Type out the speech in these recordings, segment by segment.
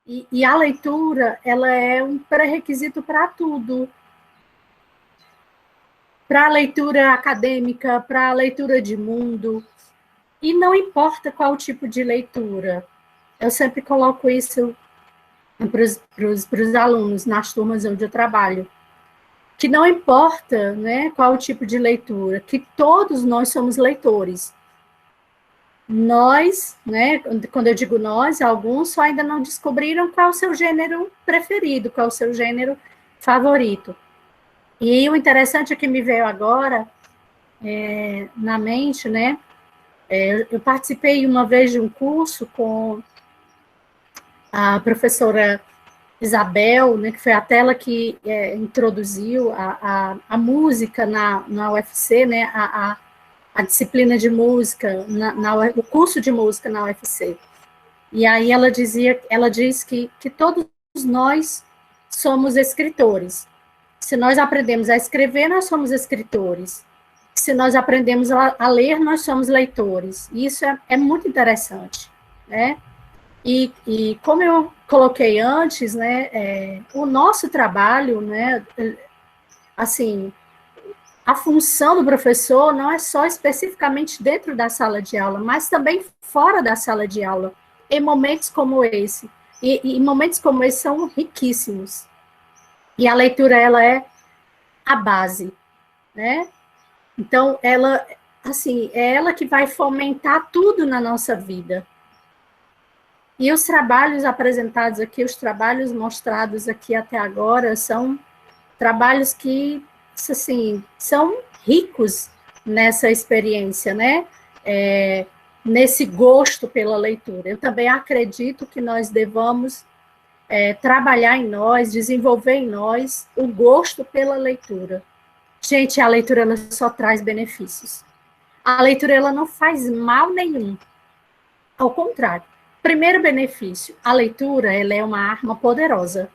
E a leitura, ela é um pré-requisito para tudo. Para a leitura acadêmica, para a leitura de mundo. E não importa qual tipo de leitura. Eu sempre coloco isso para os alunos nas turmas onde eu trabalho. Que não importa, né, qual o tipo de leitura, que todos nós somos leitores. Nós, né, quando eu digo nós, alguns só ainda não descobriram qual é o seu gênero preferido, qual é o seu gênero favorito. E o interessante que me veio agora na mente, né, eu participei uma vez de um curso com a professora Isabel, né, que foi a tela que introduziu a música na UFC, né, a disciplina de música, o curso de música na UFC. E aí ela diz que todos nós somos escritores. Se nós aprendemos a escrever, nós somos escritores. Se nós aprendemos a ler, nós somos leitores. E isso é muito interessante, né? E como eu coloquei antes, né, o nosso trabalho, né, assim, a função do professor não é só especificamente dentro da sala de aula, mas também fora da sala de aula, em momentos como esse. E momentos como esse são riquíssimos. E a leitura, ela é a base, né? Então, ela, assim, é ela que vai fomentar tudo na nossa vida. E os trabalhos apresentados aqui, os trabalhos mostrados aqui até agora, são trabalhos que, assim, são ricos nessa experiência, né? Nesse gosto pela leitura. Eu também acredito que nós devamos trabalhar em nós, desenvolver em nós o gosto pela leitura. Gente, a leitura ela só traz benefícios. A leitura ela não faz mal nenhum. Ao contrário. Primeiro benefício, a leitura ela é uma arma poderosa.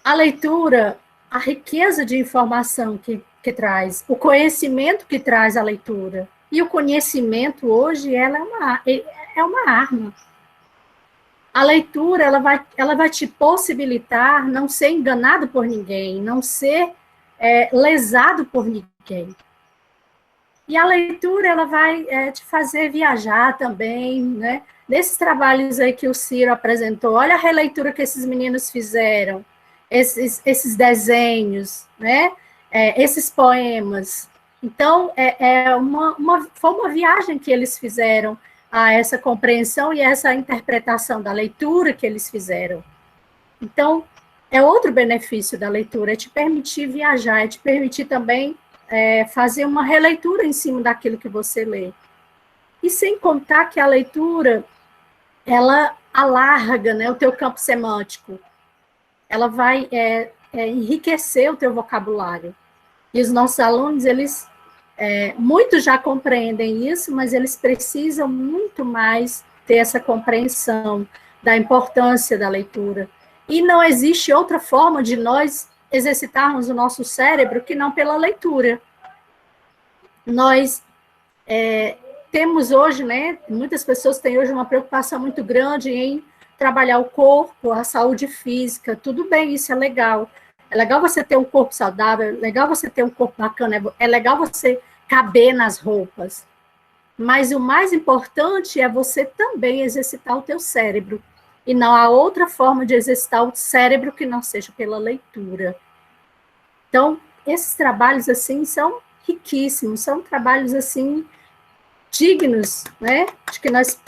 A leitura, a riqueza de informação que traz, o conhecimento que traz a leitura. E o conhecimento hoje ela é uma arma. A leitura ela vai te possibilitar não ser enganado por ninguém, não ser lesado por ninguém. E a leitura, ela vai te fazer viajar também, né? Nesses trabalhos aí que o Ciro apresentou, olha a releitura que esses meninos fizeram, esses desenhos, né? Esses poemas. Então, foi uma viagem que eles fizeram a essa compreensão e essa interpretação da leitura que eles fizeram. Então, é outro benefício da leitura, é te permitir viajar, é te permitir também fazer uma releitura em cima daquilo que você lê. E sem contar que a leitura, ela alarga, né, o teu campo semântico. Ela vai enriquecer o teu vocabulário. E os nossos alunos, eles, muitos já compreendem isso, mas eles precisam muito mais ter essa compreensão da importância da leitura. E não existe outra forma de nós exercitarmos o nosso cérebro que não pela leitura. Nós temos hoje, né, muitas pessoas têm hoje uma preocupação muito grande em trabalhar o corpo, a saúde física, tudo bem, isso é legal. É legal você ter um corpo saudável, é legal você ter um corpo bacana, é legal você caber nas roupas. Mas o mais importante é você também exercitar o teu cérebro. E não há outra forma de exercitar o cérebro que não seja pela leitura. Então, esses trabalhos, assim, são riquíssimos, são trabalhos, assim, dignos, né, de que nós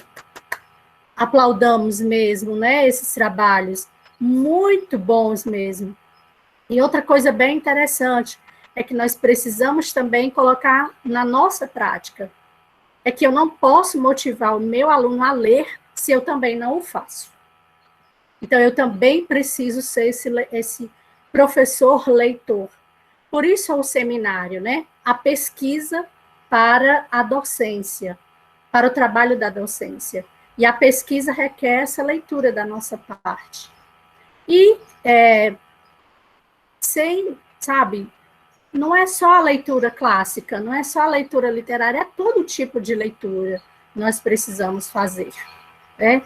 aplaudamos mesmo, né, esses trabalhos, muito bons mesmo. E outra coisa bem interessante é que nós precisamos também colocar na nossa prática, é que eu não posso motivar o meu aluno a ler se eu também não o faço. Então, eu também preciso ser esse professor leitor. Por isso é o seminário, né? A pesquisa para a docência, para o trabalho da docência. E a pesquisa requer essa leitura da nossa parte. E sabe, não é só a leitura clássica, não é só a leitura literária, é todo tipo de leitura que nós precisamos fazer, né?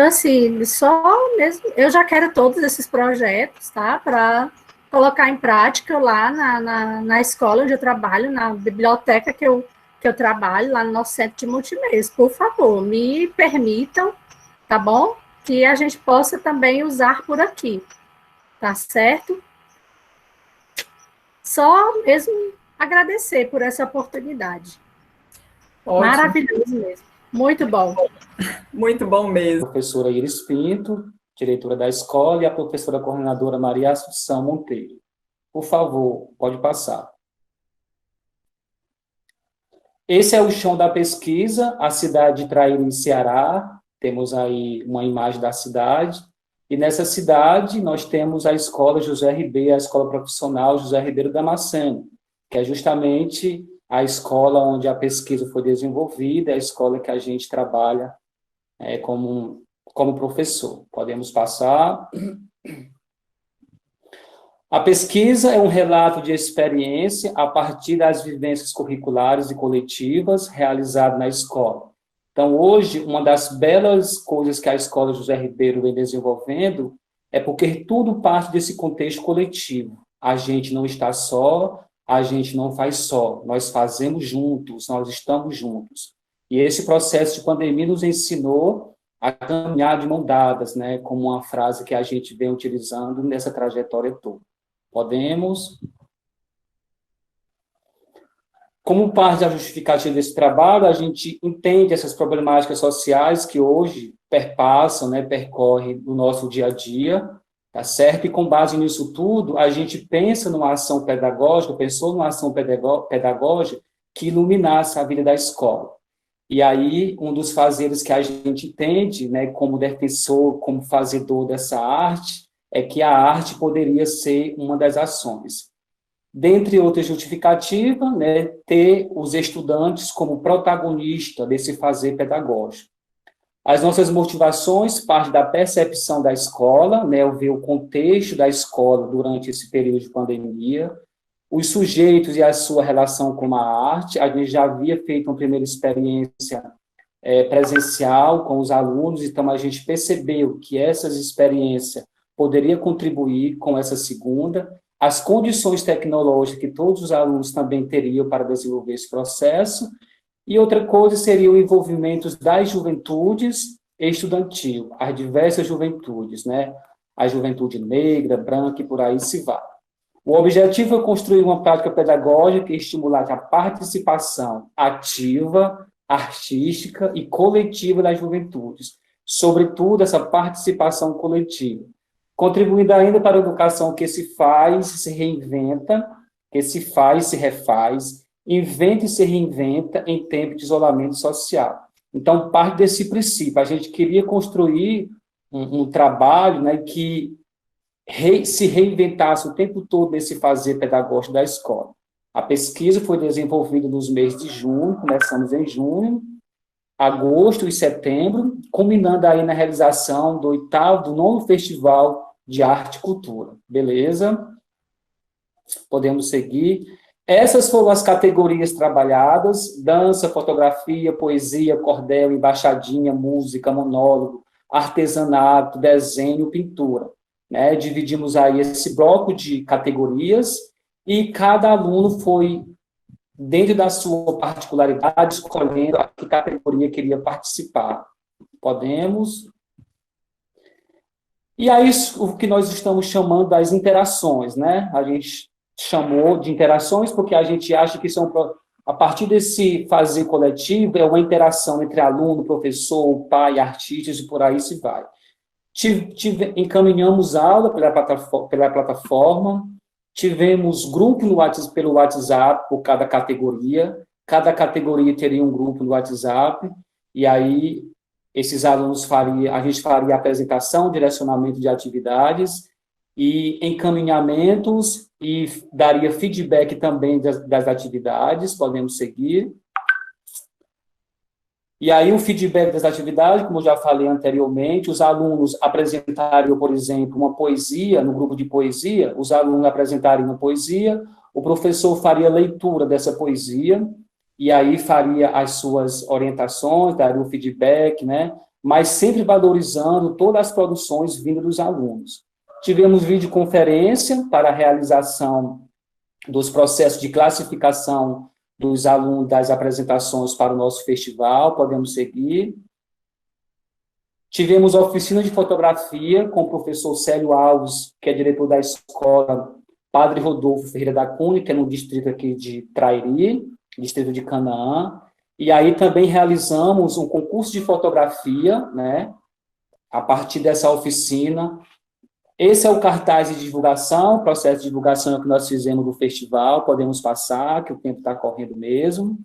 Então, assim, só mesmo, eu já quero todos esses projetos, tá? Para colocar em prática lá na escola onde eu trabalho, na biblioteca que eu trabalho, lá no nosso centro de multimeios. Por favor, me permitam, tá bom? Que a gente possa também usar por aqui, tá certo? Só mesmo agradecer por essa oportunidade. Ótimo. Maravilhoso mesmo. Muito bom. Muito bom mesmo. Professora Iris Pinto, diretora da escola, e a professora coordenadora Maria Assunção Monteiro. Por favor, pode passar. Esse é o chão da pesquisa, a cidade de Traíra, Ceará. Temos aí uma imagem da cidade. E nessa cidade nós temos a escola José Ribeiro, a escola profissional José Ribeiro Damasceno, que é justamente a escola onde a pesquisa foi desenvolvida, a escola que a gente trabalha como professor. Podemos passar. A pesquisa é um relato de experiência a partir das vivências curriculares e coletivas realizadas na escola. Então, hoje, uma das belas coisas que a Escola José Ribeiro vem desenvolvendo é porque tudo parte desse contexto coletivo. A gente não está só, a gente não faz só, nós fazemos juntos, nós estamos juntos. E esse processo de pandemia nos ensinou a caminhar de mão dadas, né, como uma frase que a gente vem utilizando nessa trajetória toda. Podemos. Como parte da justificativa desse trabalho, a gente entende essas problemáticas sociais que hoje perpassam, né, percorrem o nosso dia a dia, tá certo? E com base nisso tudo, a gente pensa numa ação pedagógica, pensou numa ação pedagógica que iluminasse a vida da escola. E aí, um dos fazeres que a gente entende, né, como defensor, como fazedor dessa arte, é que a arte poderia ser uma das ações. Dentre outras justificativas, né, ter os estudantes como protagonista desse fazer pedagógico. As nossas motivações partem da percepção da escola, né, ver o contexto da escola durante esse período de pandemia, os sujeitos e a sua relação com a arte. A gente já havia feito uma primeira experiência presencial com os alunos, então a gente percebeu que essas experiências poderia contribuir com essa segunda, as condições tecnológicas que todos os alunos também teriam para desenvolver esse processo, e outra coisa seria o envolvimento das juventudes estudantil, as diversas juventudes, né? A juventude negra, branca e por aí se vai. O objetivo é construir uma prática pedagógica e estimular a participação ativa, artística e coletiva das juventudes, sobretudo essa participação coletiva, contribuindo ainda para a educação que se faz, se reinventa, que se faz, se refaz, inventa e se reinventa em tempo de isolamento social. Então, parte desse princípio, a gente queria construir um trabalho, né, que se reinventasse o tempo todo nesse fazer pedagógico da escola. A pesquisa foi desenvolvida nos meses de junho, começamos em junho, agosto e setembro, culminando aí na realização do 9º Festival de Arte e Cultura. Beleza? Podemos seguir. Essas foram as categorias trabalhadas: dança, fotografia, poesia, cordel, embaixadinha, música, monólogo, artesanato, desenho, pintura. Né? Dividimos aí esse bloco de categorias e cada aluno foi, dentro da sua particularidade, escolhendo a que categoria queria participar. Podemos. E aí, o que nós estamos chamando das interações, né? A gente chamou de interações porque a gente acha que são, a partir desse fazer coletivo, é uma interação entre aluno, professor, pai, artistas e por aí se vai. Encaminhamos aula pela plataforma, tivemos grupo pelo WhatsApp por cada categoria teria um grupo no WhatsApp, e aí esses alunos a gente faria apresentação, direcionamento de atividades e encaminhamentos e daria feedback também das atividades. Podemos seguir. E aí o feedback das atividades, como eu já falei anteriormente, os alunos apresentariam, por exemplo, uma poesia, no grupo de poesia, os alunos apresentariam uma poesia, o professor faria leitura dessa poesia, e aí faria as suas orientações, daria o feedback, né? Mas sempre valorizando todas as produções vindas dos alunos. Tivemos videoconferência para a realização dos processos de classificação dos alunos das apresentações para o nosso festival, podemos seguir. Tivemos oficina de fotografia com o professor Célio Alves, que é diretor da escola Padre Rodolfo Ferreira da Cunha, que é no distrito aqui de Trairi, distrito de Canaã. E aí também realizamos um concurso de fotografia, né, a partir dessa oficina. Esse é o cartaz de divulgação, o processo de divulgação que nós fizemos do festival, podemos passar, que o tempo está correndo mesmo.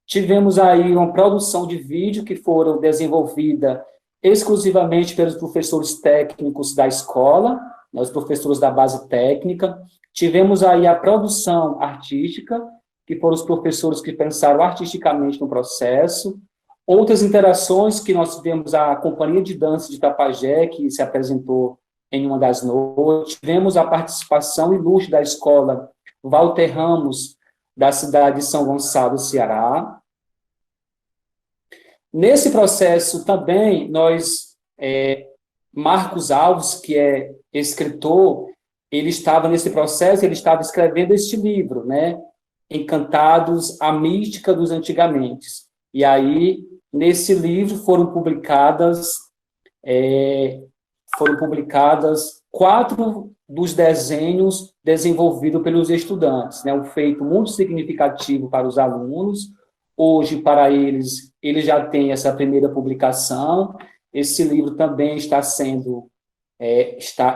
Tivemos aí uma produção de vídeo que foram desenvolvida exclusivamente pelos professores técnicos da escola, né, os professores da base técnica. Tivemos aí a produção artística, que foram os professores que pensaram artisticamente no processo. Outras interações que nós tivemos a Companhia de Dança de Tapajé, que se apresentou em uma das noites. Tivemos a participação ilustre da escola Walter Ramos, da cidade de São Gonçalo, Ceará. Nesse processo também, Marcos Alves, que é escritor, ele estava nesse processo, ele estava escrevendo este livro, né? Encantados, a mística dos antigamente. E aí, nesse livro, foram publicadas 4 dos desenhos desenvolvidos pelos estudantes, né? Um feito muito significativo para os alunos. Hoje, para eles, ele já tem essa primeira publicação. Esse livro também está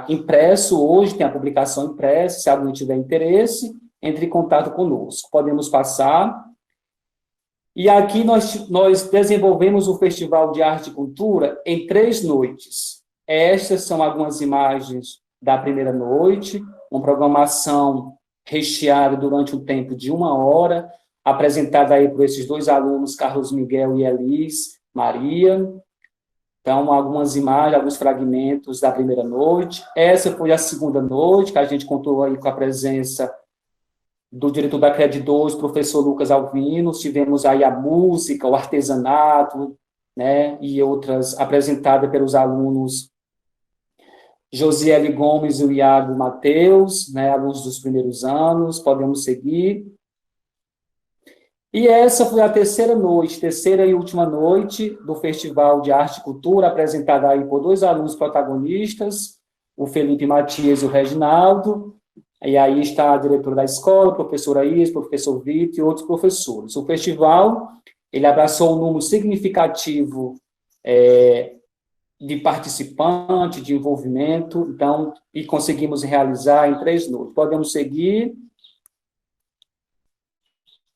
impresso hoje, tem a publicação impressa. Se alguém tiver interesse, entre em contato conosco. Podemos passar. E aqui nós desenvolvemos o Festival de Arte e Cultura em 3 noites. Estas são algumas imagens da primeira noite, uma programação recheada durante um tempo de 1 hora, apresentada aí por esses 2 alunos, Carlos Miguel e Elis Maria. Então, algumas imagens, alguns fragmentos da primeira noite. Essa foi a segunda noite, que a gente contou aí com a presença do diretor da Cred2, professor Lucas Alvino. Tivemos aí a música, o artesanato, né, e outras apresentadas pelos alunos Josiele Gomes e o Iago Mateus, né, alunos dos primeiros anos. Podemos seguir. E essa foi a terceira e última noite do Festival de Arte e Cultura, apresentada aí por 2 alunos protagonistas, o Felipe Matias e o Reginaldo. E aí está a diretora da escola, a professora Is, o professor Vitor e outros professores. O festival, ele abraçou um número significativo de participantes, de envolvimento, então, e conseguimos realizar em 3 noites. Podemos seguir.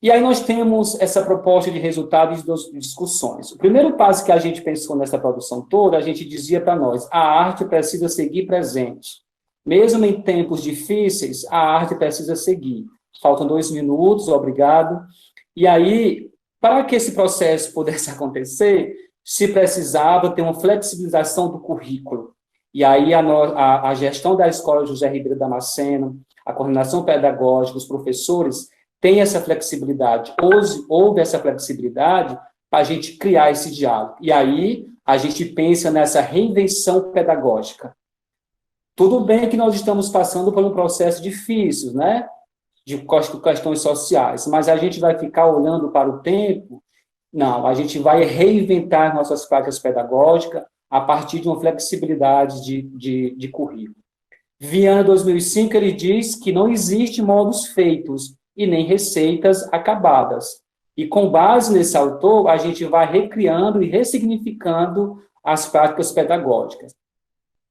E aí nós temos essa proposta de resultados de discussões. O primeiro passo que a gente pensou nessa produção toda, a gente dizia para nós, a arte precisa seguir presente. Mesmo em tempos difíceis, a arte precisa seguir. Faltam 2 minutos, obrigado. E aí, para que esse processo pudesse acontecer, se precisava ter uma flexibilização do currículo. E aí a gestão da Escola José Ribeiro Damasceno, a coordenação pedagógica, os professores, tem essa flexibilidade. Houve essa flexibilidade para a gente criar esse diálogo. E aí a gente pensa nessa reinvenção pedagógica. Tudo bem que nós estamos passando por um processo difícil, né? De questões sociais, mas a gente vai ficar olhando para o tempo? Não, a gente vai reinventar nossas práticas pedagógicas a partir de uma flexibilidade de currículo. Viana, 2005, ele diz que não existe modos feitos e nem receitas acabadas. E com base nesse autor, a gente vai recriando e ressignificando as práticas pedagógicas.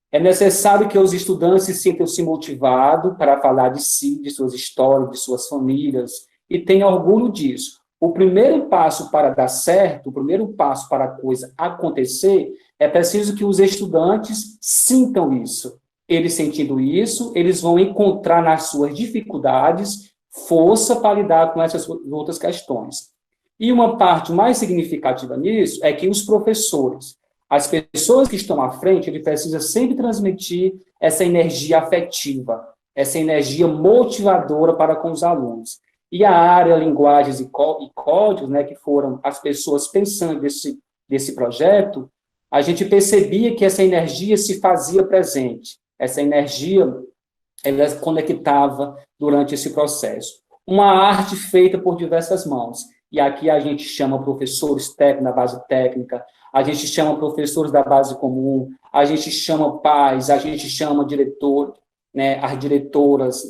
É necessário que os estudantes se sintam-se motivados para falar de si, de suas histórias, de suas famílias, e tenham orgulho disso. O primeiro passo para dar certo, o primeiro passo para a coisa acontecer, é preciso que os estudantes sintam isso. Eles sentindo isso, eles vão encontrar nas suas dificuldades força para lidar com essas outras questões. E uma parte mais significativa nisso é que os professores, as pessoas que estão à frente, ele precisa sempre transmitir essa energia afetiva, essa energia motivadora para com os alunos. e a área Linguagens e Códigos, né, que foram as pessoas pensando desse projeto, a gente percebia que essa energia se fazia presente. Essa energia, ela conectava durante esse processo. Uma arte feita por diversas mãos. E aqui a gente chama professores técnicos da base técnica, a gente chama professores da base comum, a gente chama pais, a gente chama diretor, né, as diretoras,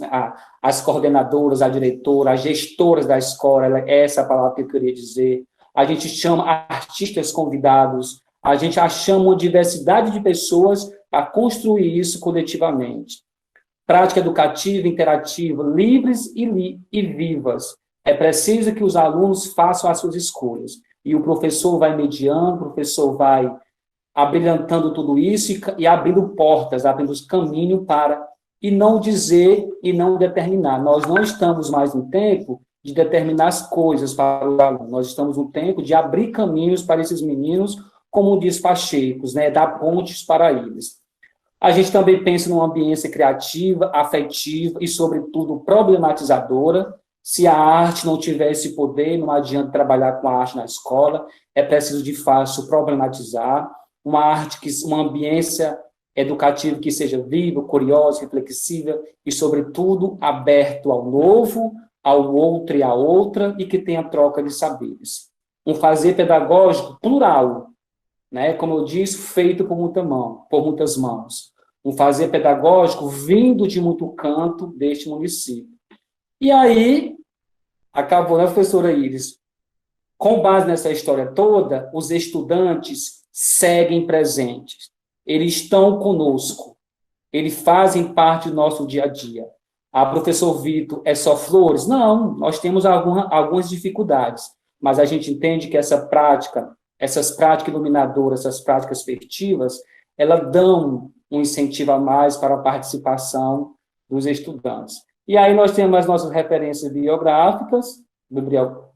as coordenadoras, a diretora, as gestoras da escola, essa é a palavra que eu queria dizer. A gente chama artistas convidados, a gente chama uma diversidade de pessoas para construir isso coletivamente. Prática educativa, interativa, livres e vivas. É preciso que os alunos façam as suas escolhas. E o professor vai mediando, o professor vai abrilhantando tudo isso e abrindo portas, abrindo os caminhos para, e não dizer e não determinar. Nós não estamos mais no tempo de determinar as coisas para os alunos, nós estamos no tempo de abrir caminhos para esses meninos, como diz Pacheco, né, dar pontes para eles. A gente também pensa numa ambiência criativa, afetiva e, sobretudo, problematizadora. Se a arte não tiver esse poder, não adianta trabalhar com a arte na escola, é preciso, de fato, problematizar. Uma ambiência educativa que seja viva, curiosa, reflexiva e, sobretudo, aberto ao novo, ao outro e à outra, e que tenha troca de saberes. Um fazer pedagógico plural, né, como eu disse, feito por muitas mãos. Um fazer pedagógico vindo de muito canto deste município. E aí, acabou, né, professora Iris? Com base nessa história toda, os estudantes seguem presentes. Eles estão conosco. Eles fazem parte do nosso dia a dia. Ah, professor Vitor, é só flores? Não, nós temos algumas dificuldades, mas a gente entende que essas práticas iluminadoras, essas práticas festivas, elas dão um incentivo a mais para a participação dos estudantes. E aí nós temos as nossas referências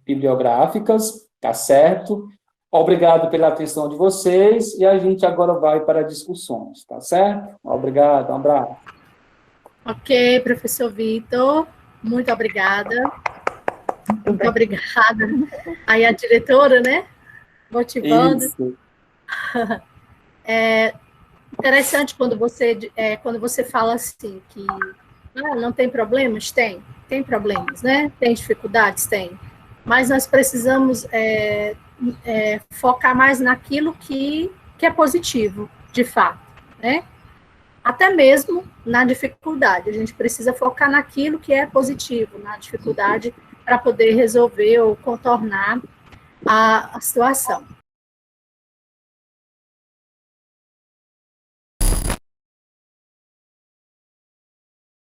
bibliográficas, tá certo? Obrigado pela atenção de vocês, e a gente agora vai para discussões, tá certo? Obrigado, um abraço. Ok, professor Vitor, muito obrigada. Muito obrigada. Aí a diretora, né? Motivando. Isso. É interessante quando você fala assim, que não tem problemas? Tem problemas, né? Tem dificuldades? Tem. Mas nós precisamos focar mais naquilo que é positivo, de fato, né? Até mesmo na dificuldade. A gente precisa focar naquilo que é positivo, na dificuldade, para poder resolver ou contornar a situação.